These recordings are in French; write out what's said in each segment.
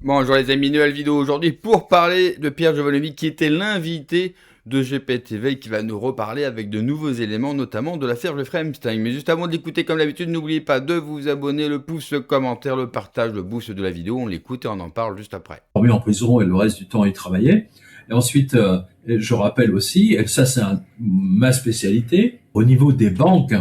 Bonjour les amis, nouvelle vidéo aujourd'hui pour parler de Pierre Jovanovic qui était l'invité de GPTV et qui va nous reparler avec de nouveaux éléments, notamment de l'affaire Jeffrey Epstein. Mais juste avant de l'écouter, comme d'habitude, n'oubliez pas de vous abonner, le pouce, le commentaire, le partage, le boost de la vidéo. On l'écoute et on en parle juste après. Mis en prison et le reste du temps il travaillait. Et ensuite, je rappelle aussi, et ça c'est ma spécialité, au niveau des banques,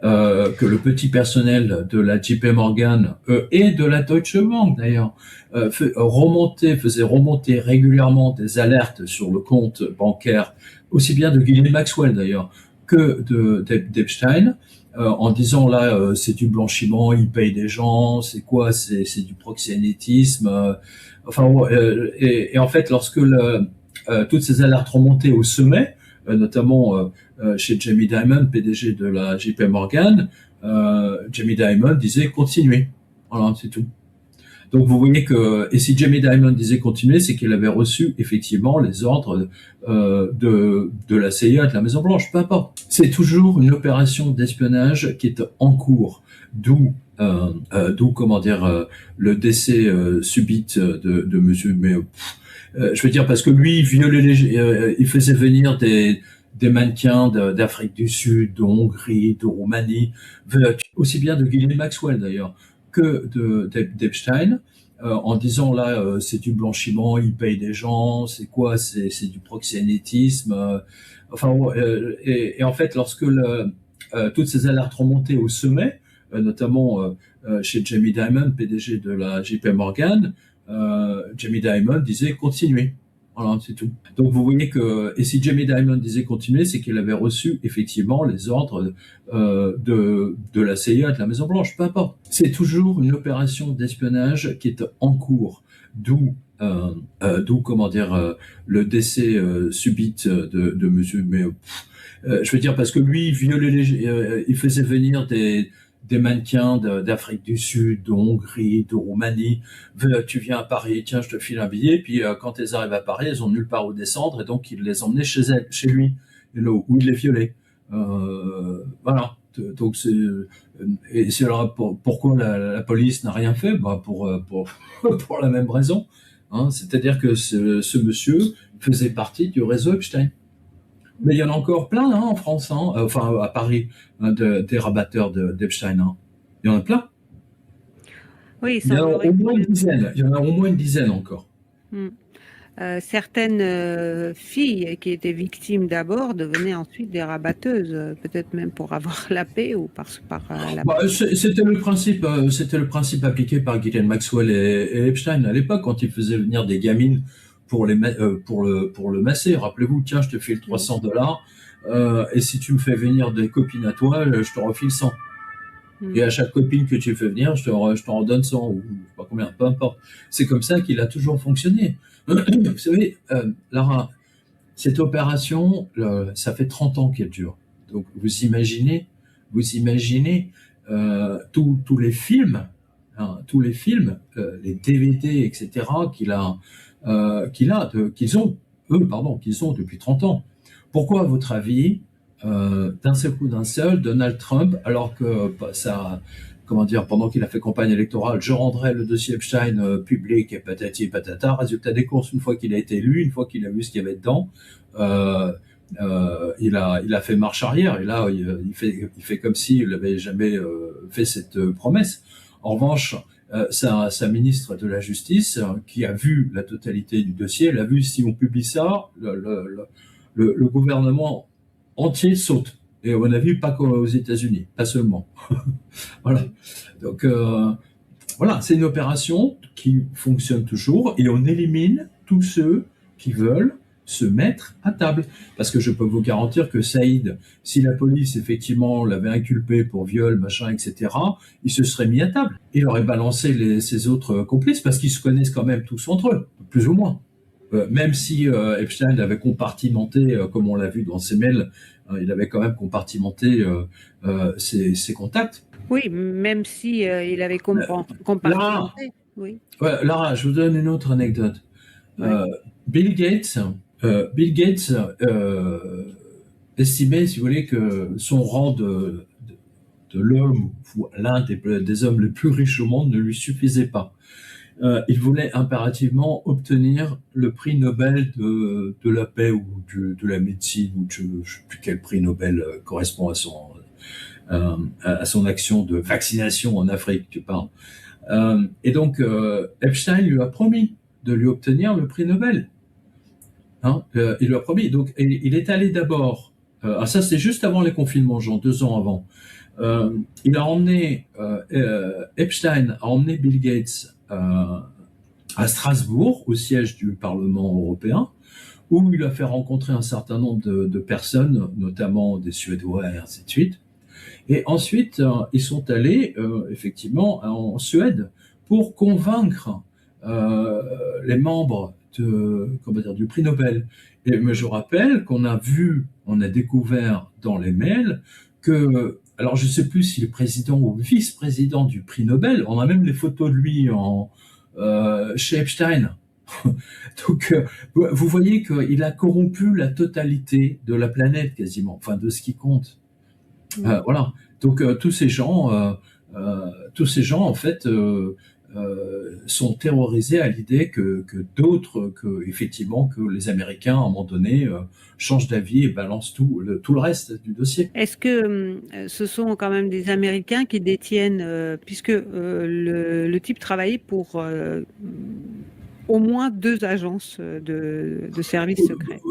que le petit personnel de la JP Morgan et de la Deutsche Bank d'ailleurs faisait remonter régulièrement des alertes sur le compte bancaire, aussi bien de Ghislaine Maxwell d'ailleurs que d'Epstein, en disant là c'est du blanchiment, il paye des gens, c'est quoi, c'est du proxénétisme. Et en fait, lorsque toutes ces alertes remontaient au sommet, notamment chez Jamie Dimon, PDG de la JP Morgan, Jamie Dimon disait continuez. Voilà, c'est tout. Donc vous voyez que, et si Jamie Dimon disait continuer, c'est qu'il avait reçu effectivement les ordres de la CIA, de la Maison Blanche, peu importe. C'est toujours une opération d'espionnage qui est en cours, d'où comment dire le décès subit de Monsieur. Mais je veux dire parce que lui, il violait il faisait venir des mannequins d'Afrique du Sud, de Hongrie, de Roumanie, aussi bien de Ghislaine Maxwell d'ailleurs que d'Epstein, en disant là c'est du blanchiment, il paye des gens, c'est quoi, c'est du proxénétisme. Et en fait, lorsque toutes ces alertes remontaient au sommet, notamment chez Jamie Dimon, PDG de la JP Morgan, Jamie Dimon disait continuez. Voilà, c'est tout. Donc vous voyez que, et si Jamie Dimon disait continuer, c'est qu'il avait reçu effectivement les ordres de la CIA, de la Maison Blanche, peu importe. C'est toujours une opération d'espionnage qui est en cours, d'où comment dire le décès subit de Monsieur. Mais je veux dire parce que lui, il violait il faisait venir des mannequins d'Afrique du Sud, de Hongrie, de Roumanie. Tu viens à Paris, tiens, je te file un billet. Puis quand elles arrivent à Paris, elles ont nulle part où descendre, et donc il les emmenait chez lui, où il les violait. Voilà. Donc et c'est alors pourquoi la police n'a rien fait, pour pour la même raison. Hein, c'est-à-dire que ce monsieur faisait partie du réseau Epstein. Mais il y en a encore plein en France, enfin à Paris, des rabatteurs d'Epstein. Il y en a plein. Oui, Il y en a au moins une dizaine. Il y en a au moins une dizaine encore. Certaines filles qui étaient victimes d'abord devenaient ensuite des rabatteuses, peut-être même pour avoir la paix ou par la paix. C'était le principe appliqué par Ghislaine Maxwell et Epstein à l'époque, quand ils faisaient venir des gamines pour le masser. Rappelez-vous, tiens, je te file $300, et si tu me fais venir des copines à toi, je te refile 100. Et à chaque copine que tu fais venir, je t'en redonne 100, ou je sais pas combien, peu importe. C'est comme ça qu'il a toujours fonctionné. Vous savez, Lara, cette opération, ça fait 30 ans qu'elle dure. Donc vous imaginez tous les films, les DVD, etc., qu'ils ont depuis 30 ans. Pourquoi, à votre avis, d'un seul coup, Donald Trump, alors que pendant qu'il a fait campagne électorale, je rendrai le dossier Epstein public et patati et patata, résultat des courses, une fois qu'il a été élu, une fois qu'il a vu ce qu'il y avait dedans, il a fait marche arrière, et là il fait comme s'il n'avait jamais fait cette promesse. En revanche, sa ministre de la Justice, qui a vu la totalité du dossier, elle a vu, si on publie ça, le gouvernement entier saute. Et à mon avis, pas qu'aux États-Unis, pas seulement. Voilà. Donc voilà, c'est une opération qui fonctionne toujours, et on élimine tous ceux qui veulent se mettre à table. Parce que je peux vous garantir que Saïd, si la police effectivement l'avait inculpé pour viol, machin, etc., il se serait mis à table. Il aurait balancé ses autres complices, parce qu'ils se connaissent quand même tous entre eux, plus ou moins. Même si Epstein avait compartimenté, comme on l'a vu dans ses mails, il avait quand même compartimenté ses contacts. Oui, même si il avait compartimenté. Oui. Ouais, Lara, je vous donne une autre anecdote. Ouais. Bill Gates estimait, si vous voulez, que son rang de l'homme, ou l'un des hommes les plus riches au monde, ne lui suffisait pas. Il voulait impérativement obtenir le prix Nobel de la paix ou de la médecine, ou je ne sais plus quel prix Nobel correspond à son action de vaccination en Afrique, tu parles. Et donc, Epstein lui a promis de lui obtenir le prix Nobel. Il lui a promis. Donc, il est allé d'abord. Ça, c'est juste avant les confinements, genre 2 ans avant. Il a emmené Epstein a emmené Bill Gates à Strasbourg, au siège du Parlement européen, où il a fait rencontrer un certain nombre de personnes, notamment des Suédois et ainsi de suite. Et ensuite, ils sont allés effectivement en Suède pour convaincre les membres du prix Nobel. Mais je rappelle qu'on on a découvert dans les mails que, alors je ne sais plus s'il est président ou vice-président du prix Nobel, on a même les photos de lui chez Epstein. Donc, vous voyez qu'il a corrompu la totalité de la planète quasiment, enfin de ce qui compte. Voilà. Donc tous ces gens en fait sont terrorisés à l'idée que effectivement que les Américains à un moment donné changent d'avis et balancent tout le reste du dossier. Est-ce que ce sont quand même des Américains qui détiennent, puisque le type travaillait pour au moins 2 agences de services secrets.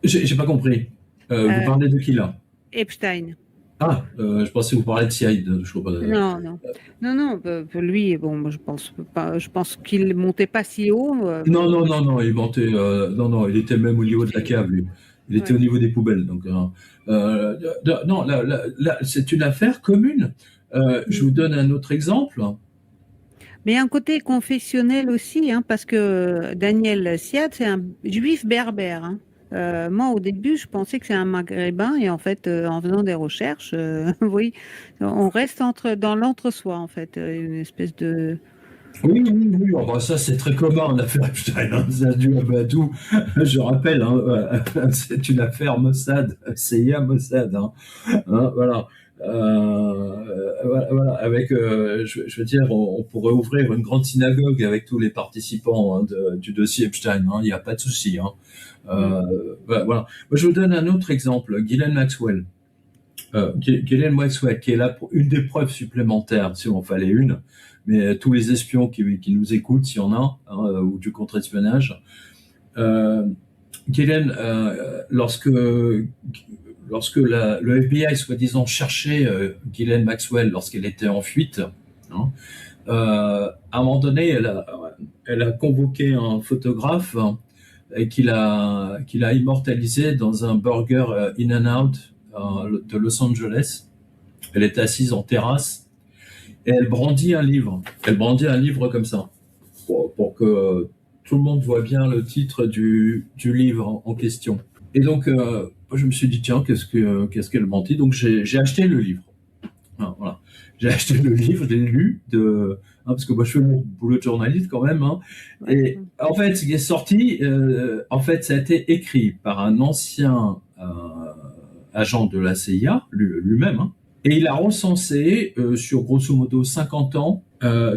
J'ai pas compris. Vous parlez de qui là? Epstein. Je pensais que vous parliez de CIA. Non. Pour lui, bon, je pense qu'il montait pas si haut. Non, il montait. Non, il était même au niveau de la cave, lui. Il était au niveau des poubelles. Donc, non, là, c'est une affaire commune. Je vous donne un autre exemple. Mais un côté confessionnel aussi, parce que Daniel Siad, c'est un juif berbère. Moi, au début, je pensais que c'est un maghrébin, et en fait, en faisant des recherches, oui, on reste dans l'entre-soi, en fait, une espèce de... Oui. Ça, c'est très commun en affaire Epstein. Ça a dû tout. Je rappelle, c'est une affaire Mossad, CIA Mossad. Voilà. Voilà. Avec, je veux dire, on pourrait ouvrir une grande synagogue avec tous les participants du dossier Epstein. Il n'y a pas de souci. Voilà. Moi, je vous donne un autre exemple. Ghislaine Maxwell. Ghislaine Maxwell, qui est là pour une des preuves supplémentaires, si on fallait une, mais tous les espions qui nous écoutent, s'il y en a, ou du contre-espionnage. Ghislaine, lorsque le FBI, soi-disant, cherchait Ghislaine Maxwell lorsqu'elle était en fuite, à un moment donné, elle a convoqué un photographe et qu'il a immortalisé dans un burger In-N-Out de Los Angeles. Elle était assise en terrasse et elle brandit un livre. Elle brandit un livre comme ça pour que tout le monde voit bien le titre du livre en question. Et donc, je me suis dit, tiens, qu'est-ce qu'elle brandit? Donc, j'ai acheté le livre. Voilà. J'ai acheté le livre, je l'ai lu, parce que moi, je fais mon boulot de journaliste quand même. Et en fait, ce qui est sorti, en fait, ça a été écrit par un ancien agent de la CIA, lui-même, et il a recensé, sur grosso modo 50 ans,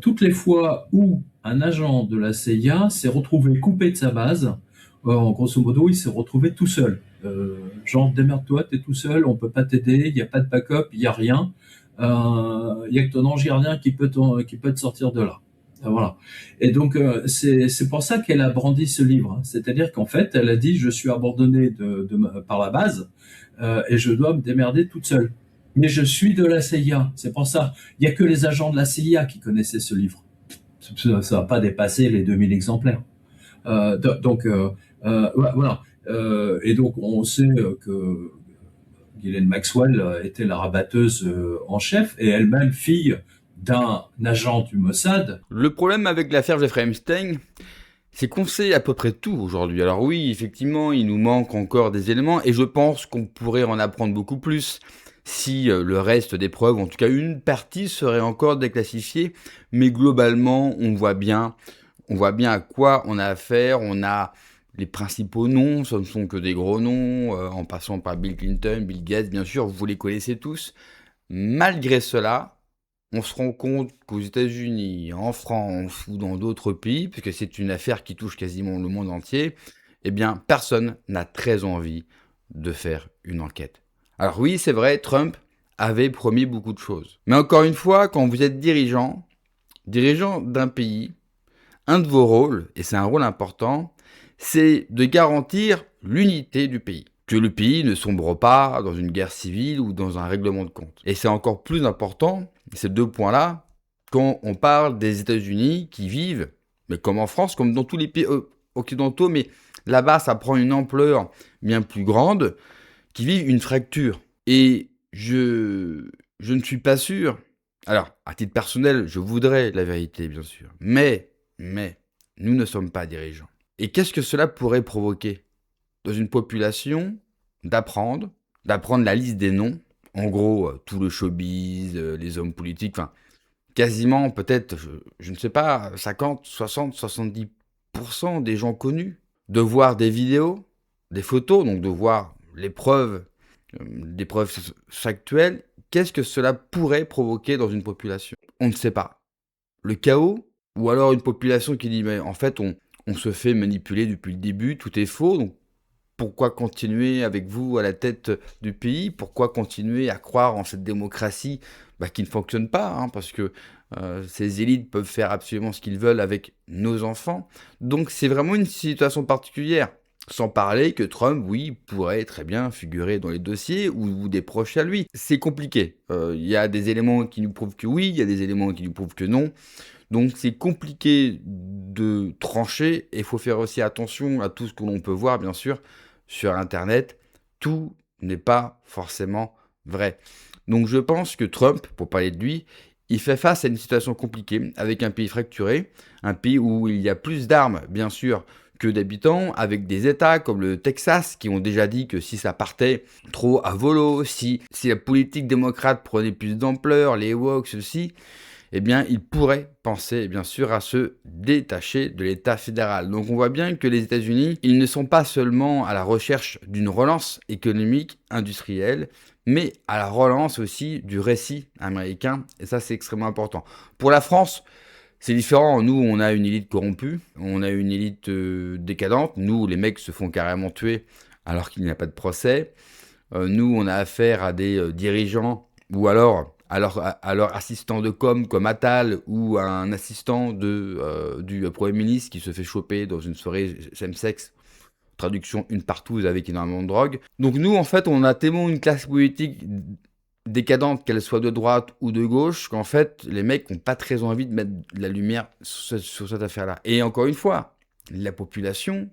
toutes les fois où un agent de la CIA s'est retrouvé coupé de sa base. Grosso modo, il s'est retrouvé tout seul. Genre, démerde-toi, t'es tout seul, on peut pas t'aider, il n'y a pas de backup, il n'y a rien. Il n'y a que ton ange gardien qui peut te sortir de là. Voilà. Et donc, c'est pour ça qu'elle a brandi ce livre. C'est-à-dire qu'en fait, elle a dit, je suis abandonnée par la base et je dois me démerder toute seule. Mais je suis de la CIA. C'est pour ça. Il n'y a que les agents de la CIA qui connaissaient ce livre. Ça ne va pas dépasser les 2000 exemplaires. Donc, voilà. Et donc, on sait que Ghislaine Maxwell était la rabatteuse en chef et elle-même fille d'un agent du Mossad. Le problème avec l'affaire Jeffrey Epstein, c'est qu'on sait à peu près tout aujourd'hui. Alors oui, effectivement, il nous manque encore des éléments et je pense qu'on pourrait en apprendre beaucoup plus si le reste des preuves, en tout cas une partie, serait encore déclassifiée. Mais globalement, on voit bien à quoi on a affaire. On a les principaux noms, ce ne sont que des gros noms, en passant par Bill Clinton, Bill Gates, bien sûr, vous les connaissez tous. Malgré cela, on se rend compte qu'aux États-Unis, en France ou dans d'autres pays, puisque c'est une affaire qui touche quasiment le monde entier, eh bien, personne n'a très envie de faire une enquête. Alors oui, c'est vrai, Trump avait promis beaucoup de choses. Mais encore une fois, quand vous êtes dirigeant d'un pays, un de vos rôles, et c'est un rôle important, c'est de garantir l'unité du pays. Que le pays ne sombre pas dans une guerre civile ou dans un règlement de compte. Et c'est encore plus important, ces deux points-là, quand on parle des États-Unis qui vivent, mais comme en France, comme dans tous les pays occidentaux, mais là-bas, ça prend une ampleur bien plus grande, qui vivent une fracture. Et je ne suis pas sûr. Alors, à titre personnel, je voudrais la vérité, bien sûr. Mais, nous ne sommes pas dirigeants. Et qu'est-ce que cela pourrait provoquer dans une population d'apprendre la liste des noms, en gros, tout le showbiz, les hommes politiques, enfin, quasiment, peut-être, je ne sais pas, 50, 60, 70% des gens connus, de voir des vidéos, des photos, donc de voir les preuves, des preuves factuelles, qu'est-ce que cela pourrait provoquer dans une population? On ne sait pas. Le chaos, ou alors une population qui dit, mais en fait, on se fait manipuler depuis le début, tout est faux, donc pourquoi continuer avec vous à la tête du pays? Pourquoi continuer à croire en cette démocratie qui ne fonctionne pas, hein, parce que ces élites peuvent faire absolument ce qu'ils veulent avec nos enfants. Donc c'est vraiment une situation particulière. Sans parler que Trump, oui, pourrait très bien figurer dans les dossiers ou des proches à lui. C'est compliqué. Il y a des éléments qui nous prouvent que oui, il y a des éléments qui nous prouvent que non. Donc c'est compliqué de trancher et il faut faire aussi attention à tout ce que l'on peut voir, bien sûr, sur Internet. Tout n'est pas forcément vrai. Donc je pense que Trump, pour parler de lui, il fait face à une situation compliquée avec un pays fracturé, un pays où il y a plus d'armes, bien sûr, que d'habitants, avec des États comme le Texas qui ont déjà dit que si ça partait trop à volo, si la politique démocrate prenait plus d'ampleur, les woke, ceci, eh bien, il pourrait penser, bien sûr, à se détacher de l'État fédéral. Donc, on voit bien que les États-Unis, ils ne sont pas seulement à la recherche d'une relance économique, industrielle, mais à la relance aussi du récit américain. Et ça, c'est extrêmement important. Pour la France, c'est différent. Nous, on a une élite corrompue, on a une élite décadente. Nous, les mecs se font carrément tuer alors qu'il n'y a pas de procès. Nous, on a affaire à des dirigeants ou alors à leur assistant de com comme Attal ou à un assistant du Premier ministre qui se fait choper dans une soirée same-sex, traduction une partouze avec énormément de drogue. Donc nous, en fait, on a tellement une classe politique décadente, qu'elle soit de droite ou de gauche, qu'en fait, les mecs n'ont pas très envie de mettre de la lumière sur cette affaire-là. Et encore une fois, la population...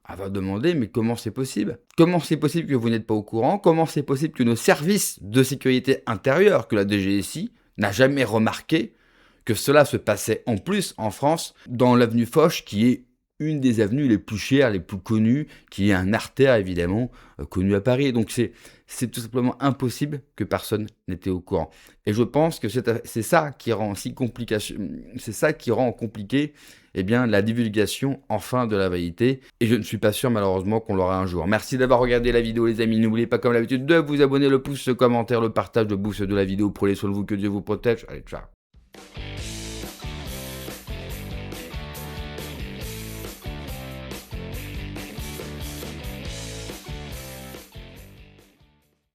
elle va demander, mais comment c'est possible? Comment c'est possible que vous n'êtes pas au courant? Comment c'est possible que nos services de sécurité intérieure, que la DGSI, n'a jamais remarqué que cela se passait en plus en France, dans l'avenue Foch, qui est une des avenues les plus chères, les plus connues, qui est un artère évidemment connu à Paris. Donc c'est tout simplement impossible que personne n'était au courant. Et je pense que c'est ça qui rend compliqué la divulgation enfin de la vérité. Et je ne suis pas sûr malheureusement qu'on l'aura un jour. Merci d'avoir regardé la vidéo les amis. N'oubliez pas comme d'habitude de vous abonner, le pouce, le commentaire, le partage, le boost de la vidéo. Prenez soin de vous, que Dieu vous protège. Allez, ciao.